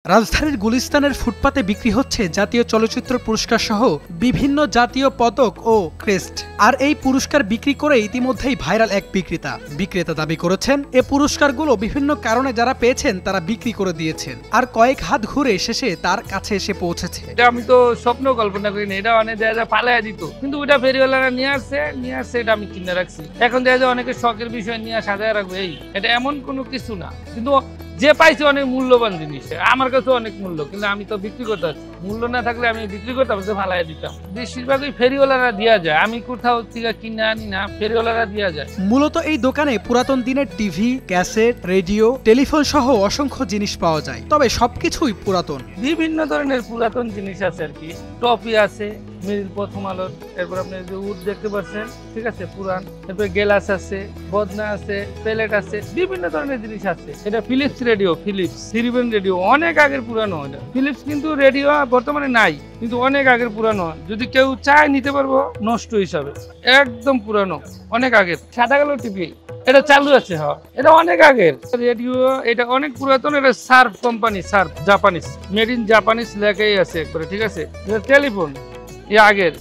রাজধানীর গুলিস্তানের ফুটপাতে বিক্রি হচ্ছে জাতীয় চলচ্চিত্র পুরস্কার সহ বিভিন্ন জাতীয় পদক ও ক্রেস্ট। আর এই পুরস্কার বিক্রি করে ইতিমধ্যেই ভাইরাল এক বিক্রেতা দাবি করেছেন এ পুরস্কারগুলো বিভিন্ন কারণে যারা পেয়েছেন তারা বিক্রি করে দিয়েছেন, আর কয়েক হাত ঘুরে শেষে তার কাছে এসে পৌঁছেছে। এটা আমি তো স্বপ্ন কল্পনা করিনি, এটা অনেক দেখা পালাইয়া দিত, কিন্তু ওটা ফেরিওয়ালারা নিয়ে আসছে এটা আমি কিনে রাখছি। এখন দেখা যায় অনেকে শখের বিষয় নিয়ে সাজায় রাখবো, এটা এমন কোনো কিছু না, কিন্তু যে পাইছে অনেক মূল্যবান জিনিস, আমার কাছে অনেক মূল্য, কিন্তু আমি তো বিক্রি করতে পারছি। মূল্য না থাকলে আমি বিক্রি করতাম, ফালাই দিতাম। বেশিরভাগই ফেরিওয়ালারা দিয়া যায়, আমি কোথাও থেকে কিনে আনি না, ফেরিওয়ালারা দিয়া যায়। মূলত এই দোকানে পুরাতন দিনের টিভি, ক্যাসেট, রেডিও, টেলিফোন সহ অসংখ্য জিনিস পাওয়া যায়, তবে সবকিছুই পুরাতন। বিভিন্ন ধরনের পুরাতন জিনিস আছে আর কি, টপি আছে মিল প্রথম আলোর, এরপর আপনি যে উড দেখতে পাচ্ছেন, ঠিক আছে, পুরান, এরপর গ্লাস আছে, বদনা আছে, প্লেট আছে, বিভিন্ন ধরনের জিনিস আছে। এটা Philips radio, Philips 3 band radio, অনেক আগের পুরানো। এটা ফিলিপস কিন্তু রেডিও বর্তমানে নাই, কিন্তু অনেক আগের পুরানো। যদি কেউ চায় নিতে পারবো নষ্ট হিসাবে, একদম পুরানো, অনেক আগের। সাদা কালো টিভি, এটা চালু আছে, হ্যাঁ, এটা অনেক আগের রেডিও, এটা অনেক পুরাতন। এটা Surf company, Surf Japanese, made in Japanese লেখাই আছে একবারে, ঠিক আছে। টেলিফোন আগের,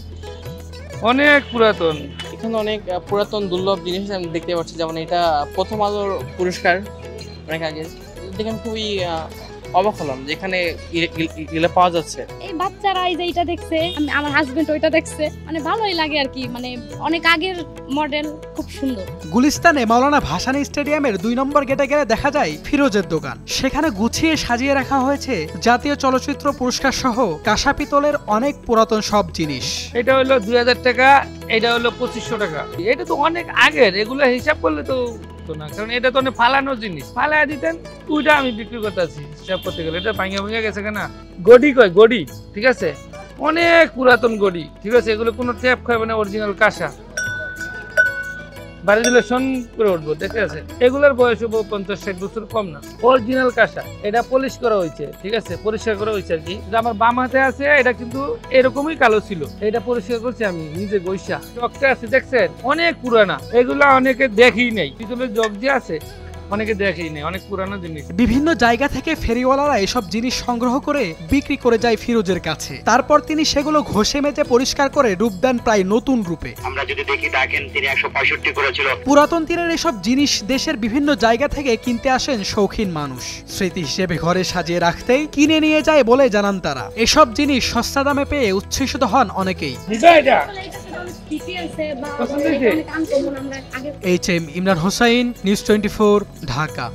অনেক পুরাতন। এখানে অনেক পুরাতন দুর্লভ জিনিস আমি দেখতে পাচ্ছি, যেমন এটা প্রথম আলোর পুরস্কার অনেক আগে। দেখে আমি খুবই অবাক হলাম যে এখানে এগুলো পাওয়া যাচ্ছে। এই বাচ্চারা এই যে এটা দেখছে, আমার হাজবেন্ড ওইটা দেখছে, মানে ভালোই লাগে আর কি, মানে অনেক আগের মডেল, খুব সুন্দর। গুলিস্তানে মাওলানা ভাসানী স্টেডিয়ামের 2 নম্বর গেটে গেলে দেখা যায় ফিরোজের দোকান। সেখানে গুছিয়ে সাজিয়ে রাখা হয়েছে জাতীয় চলচ্চিত্র পুরস্কার সহ কাঁসা পিতলের অনেক পুরাতন সব জিনিস। এটা হলো 2000 টাকা, এটা হলো 2500 টাকা। এটা তো অনেক আগের, এগুলো হিসাব করলে তো না, কারণ এটা তো অনেক ফালানো জিনিস, ফালায় দিতেন, ওইটা আমি বিক্রি করতেছি হিসাব করতে গেলে। এটা ভাঙা গেছে কেনা, গড়ি কয়, গড়ি, ঠিক আছে, অনেক পুরাতন গড়ি, ঠিক আছে। এগুলো কোনো ট্যাপ খাবে না, অরিজিনাল কাঁসা, বাড়ি দিলে সন করে উঠবো, দেখতে আছে। এগুলোর বয়স হবো 50-60 বছর, কম না, অরিজিনাল কাঁসা। এটা পলিশ করা হয়েছে, ঠিক আছে, পরিষ্কার করা হয়েছে আর কি। আমার বাম হাতে আছে, এটা কিন্তু এরকমই কালো ছিল, এটা পরিষ্কার করছি আমি নিজে গৈসা। জগটা আছে দেখছেন, অনেক পুরানা, এগুলা অনেকে দেখেই নেই। পিতলের জগ যে আছে অনেকে দেখেই নেই, অনেক পুরানো জিনিস। বিভিন্ন জায়গা থেকে ফেরিওয়ালারা এসব জিনিস সংগ্রহ করে বিক্রি করে যায় ফিরোজের কাছে। তারপর তিনি সেগুলো ঘষে মেজে পরিষ্কার করে রূপ দেন প্রায় নতুন রূপে। আমরা যদি দেখি দেখেন তিনি 165 করেছিল। পুরাতন দিনের এসব জিনিস দেশের বিভিন্ন জায়গা থেকে কিনতে আসেন শৌখিন মানুষ। স্মৃতি হিসেবে ঘরে সাজিয়ে রাখতেই কিনে নিয়ে যায় বলে জানান তারা। এসব জিনিস সস্তা দামে পেয়ে উচ্ছ্বসিত হন অনেকেই। HM Imran Hossain, news 24, Dhaka.